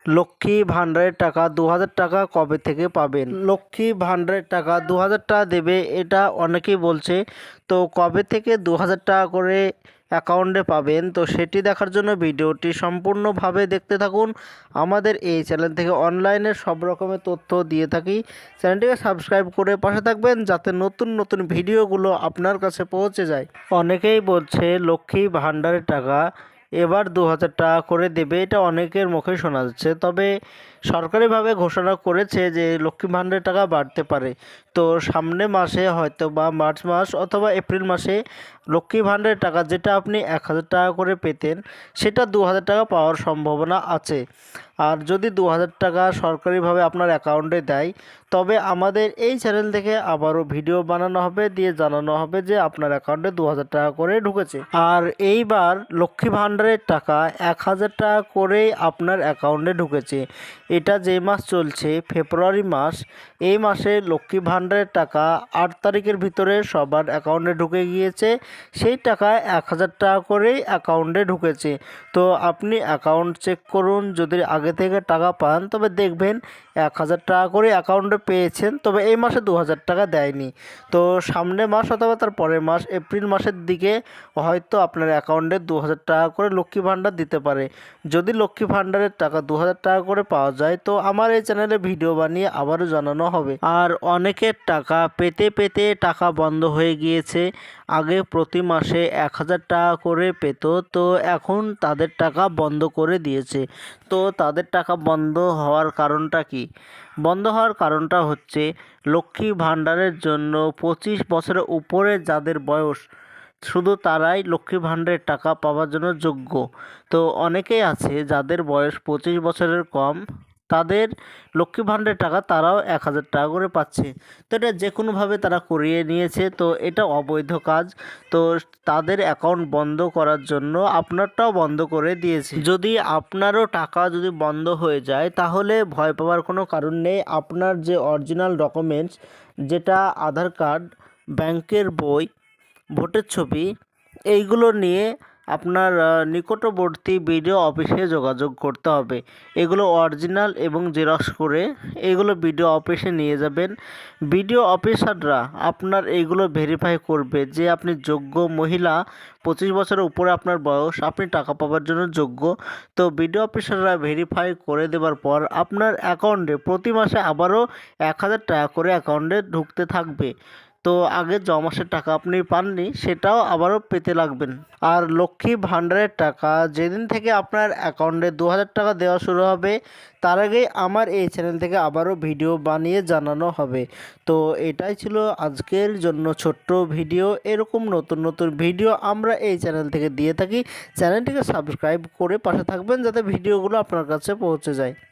লক্ষ্মী ভাণ্ডারের টাকা ২,০০০ টাকা কবে থেকে পাবেন? লক্ষ্মী ভাণ্ডারের টাকা ২,০০০ টাকা দেবে, এটা অনেকেই বলছে। তো কবে থেকে ২,০০০ টাকা করে অ্যাকাউন্টে পাবেন, তো সেটি দেখার জন্য ভিডিওটি সম্পূর্ণভাবে দেখতে থাকুন। আমাদের এই চ্যানেল থেকে অনলাইনে সব রকমের তথ্য দিয়ে থাকি। চ্যানেলটিকে সাবস্ক্রাইব করে পাশে থাকবেন, যাতে নতুন নতুন ভিডিওগুলো আপনার কাছে পৌঁছে যায়। অনেকেই বলছে লক্ষ্মী ভাণ্ডারের টাকা এবার ২,০০০ টাকা করে দেবে, এটা অনেকের মুখে শোনা যাচ্ছে। তবে সরকারিভাবে ঘোষণা করেছে যে লক্ষ্মী ভাণ্ডারের টাকা বাড়তে পারে। তো সামনে মাসে হয়তো বা মার্চ মাস অথবা এপ্রিল মাসে লক্ষ্মী ভাণ্ডারের টাকা, যেটা আপনি ১,০০০ টাকা করে পেতেন, সেটা ২,০০০ টাকা পাওয়ার সম্ভাবনা আছে। আর যদি ২,০০০ টাকা সরকারিভাবে আপনার অ্যাকাউন্টে দেয়, তবে আমাদের এই চ্যানেল থেকে আবারও ভিডিও বানানো হবে, দিয়ে জানানো হবে যে আপনার অ্যাকাউন্টে ২,০০০ টাকা করে ঢুকেছে। আর এইবার লক্ষ্মী ভাণ্ডারের টাকা ১,০০০ টাকা করেই আপনার অ্যাকাউন্টে ঢুকেছে। এটা যে মাস চলছে, ফেব্রুয়ারি মাস, এই মাসে লক্ষ্মী ভাণ্ডারের টাকা ৮ তারিখের ভিতরে সবার অ্যাকাউন্টে ঢুকে গিয়েছে। সেই টাকা ১,০০০ টাকা করেই অ্যাকাউন্টে ঢুকেছে। তো আপনি অ্যাকাউন্ট চেক করুন, যদি আগে থেকে টাকা পান তবে দেখবেন ১,০০০ টাকা করে অ্যাকাউন্টে পেয়েছেন, তবে এই মাসে ২,০০০ টাকা দেয়নি। তো সামনের মাস অথবা তার পরের মাস এপ্রিল মাসের দিকে হয়তো আপনার অ্যাকাউন্টে ২,০০০ টাকা করে লক্ষ্মী ভাণ্ডার দিতে পারে। যদি লক্ষ্মী ভাণ্ডারের টাকা ২,০০০ টাকা করে পাওয়া যায়, তো আমার এই চ্যানেলে ভিডিও বানিয়ে আবারও জানানো হবে। আর অনেকের টাকা পেতে পেতে টাকা বন্ধ হয়ে গিয়েছে। আগে প্রতি মাসে ১,০০০ টাকা করে পেত, তো এখন তাদের টাকা বন্ধ করে দিয়েছে। তো তাদের টাকা বন্ধ হওয়ার কারণটা কি? বন্ধ হওয়ার কারণটা হচ্ছে লক্ষ্মী ভাণ্ডারের জন্য ২৫ বছরের উপরে যাদের বয়স, শুধু তারাই লক্ষ্মী ভাণ্ডারের টাকা পাওয়ার জন্য যোগ্য। তো অনেকেই আছে যাদের বয়স ২৫ বছরের কম, তাদের লক্ষ্মী ভাণ্ডারের টাকা তারাও ১,০০০ টাকা করে পাচ্ছে। তো এটা যে কোনোভাবে তারা করিয়ে নিয়েছে, তো এটা অবৈধ কাজ। তো তাদের অ্যাকাউন্ট বন্ধ করার জন্য আপনারটাও বন্ধ করে দিয়েছে। যদি আপনারও টাকা যদি বন্ধ হয়ে যায়, তাহলে ভয় পাওয়ার কোনো কারণ নেই। আপনার যে অরিজিনাল ডকুমেন্টস, যেটা আধার কার্ড, ব্যাংকের বই, ভোটের ছবি, এইগুলো নিয়ে আপনার নিকটবর্তী বিডিও অফিসে যোগাযোগ করতে হবে। এগুলো অরিজিনাল এবং জেরক্স করে এগুলো বিডিও অফিসে নিয়ে যাবেন। বিডিও অফিসাররা আপনার এইগুলো ভেরিফাই করবে যে আপনি যোগ্য মহিলা, ২৫ বছরের উপরে আপনার বয়স, আপনি টাকা পাওয়ার জন্য যোগ্য। তো বিডিও অফিসাররা ভেরিফাই করে দেওয়ার পর আপনার অ্যাকাউন্টে প্রতি মাসে আবারও ১,০০০ টাকা করে অ্যাকাউন্টে ঢুকতে থাকবে। তো আগে যে মাসের টাকা আপনি পাননি, সেটাও আবারও পেতে লাগবেন। আর লক্ষ্মী ভাণ্ডারের টাকা যেদিন থেকে আপনার অ্যাকাউন্টে ২,০০০ টাকা দেওয়া শুরু হবে, তার আগেই আমার এই চ্যানেল থেকে আবারও ভিডিও বানিয়ে জানানো হবে। তো এটাই ছিল আজকের জন্য ছোট্ট ভিডিও। এরকম নতুন নতুন ভিডিও আমরা এই চ্যানেল থেকে দিয়ে থাকি। চ্যানেলটিকে সাবস্ক্রাইব করে পাশে থাকবেন, যাতে ভিডিওগুলো আপনার কাছে পৌঁছে যায়।